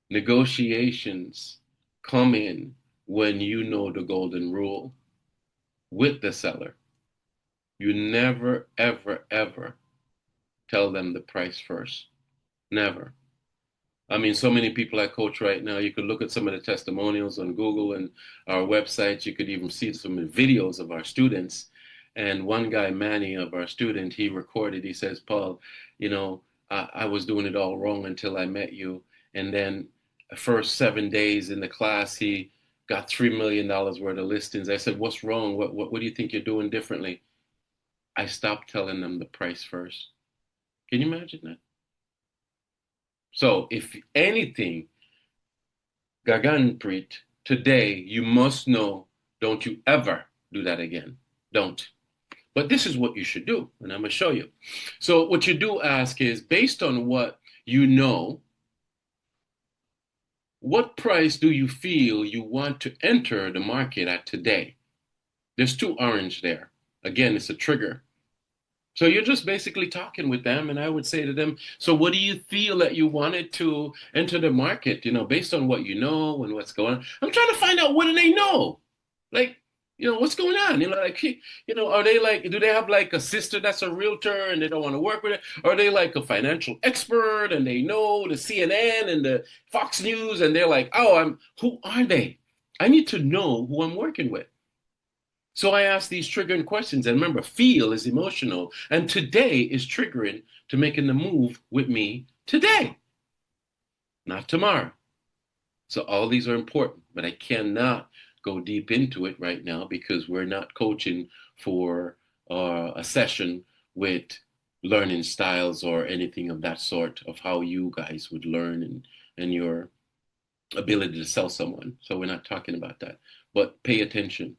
Negotiations come in when you know the golden rule with the seller. You never, ever, ever tell them the price first. Never. I mean, so many people I coach right now, you could look at some of the testimonials on Google and our websites. You could even see some videos of our students. And one guy, Manny, of our student, he recorded, he says, Paul, I was doing it all wrong until I met you. And then the first 7 days in the class, he got $3 million worth of listings. I said, what's wrong? What do you think you're doing differently? I stopped telling them the price first. Can you imagine that? So if anything, Gaganpreet, today you must know, don't you ever do that again. Don't. But this is what you should do, and I'm going to show you. So what you do ask is, based on what you know, what price do you feel you want to enter the market at today? There's two orange there. Again, it's a trigger. So you're just basically talking with them, and I would say to them, so what do you feel that you wanted to enter the market, based on what you know and what's going on? I'm trying to find out what do they know? Like, what's going on? Are they like, do they have like a sister that's a realtor and they don't want to work with it? Are they like a financial expert and they know the CNN and the Fox News and they're like, oh, who are they? I need to know who I'm working with. So I ask these triggering questions. And remember, feel is emotional. And today is triggering to making the move with me today, not tomorrow. So all these are important, but I cannot go deep into it right now because we're not coaching for a session with learning styles or anything of that sort of how you guys would learn and your ability to sell someone. So we're not talking about that. But pay attention.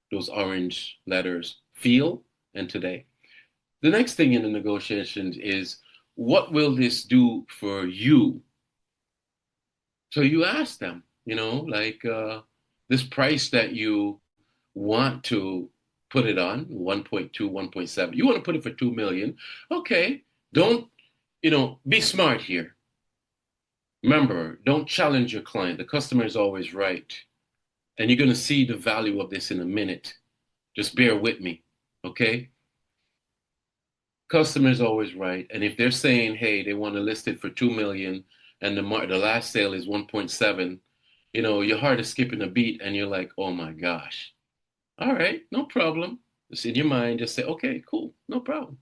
Those orange letters, feel and today. The next thing in the negotiations is, what will this do for you? So you ask them, like this price that you want to put it on, 1.2, 1.7. You want to put it for 2 million. Okay. Don't, be smart here. Remember, don't challenge your client. The customer is always right. And you're going to see the value of this in a minute. Just bear with me, okay? Customer is always right. And if they're saying, hey, they want to list it for 2 million and the last sale is 1.7, your heart is skipping a beat and you're like, oh my gosh. All right, no problem. Just in your mind, just say, okay, cool, no problem.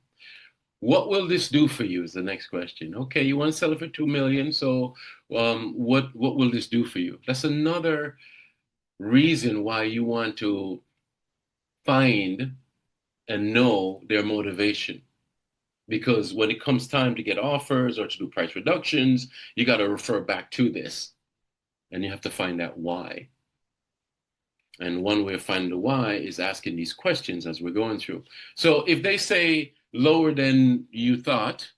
What will this do for you is the next question. Okay, you want to sell it for 2 million, so what will this do for you? That's another reason why you want to find and know their motivation. Because when it comes time to get offers or to do price reductions, you got to refer back to this and you have to find out why. And one way of finding the why is asking these questions as we're going through. So if they say lower than you thought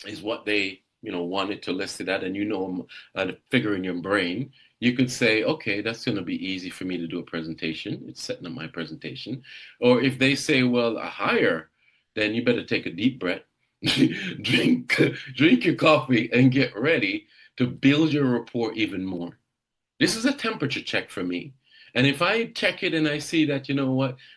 is what they wanted to list it at, and a figure in your brain, you could say, okay, that's going to be easy for me to do a presentation. It's setting up my presentation. Or if they say, well, a higher, then you better take a deep breath, drink your coffee, and get ready to build your rapport even more. This is a temperature check for me. And if I check it and I see that,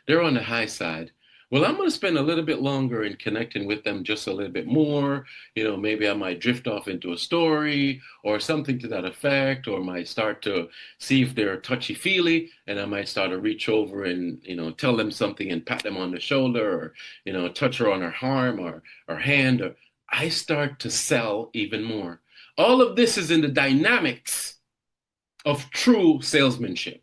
they're on the high side, well, I'm going to spend a little bit longer in connecting with them just a little bit more. Maybe I might drift off into a story or something to that effect, or might start to see if they're touchy-feely, and I might start to reach over and, tell them something and pat them on the shoulder, or, touch her on her arm or hand, or I start to sell even more. All of this is in the dynamics of true salesmanship.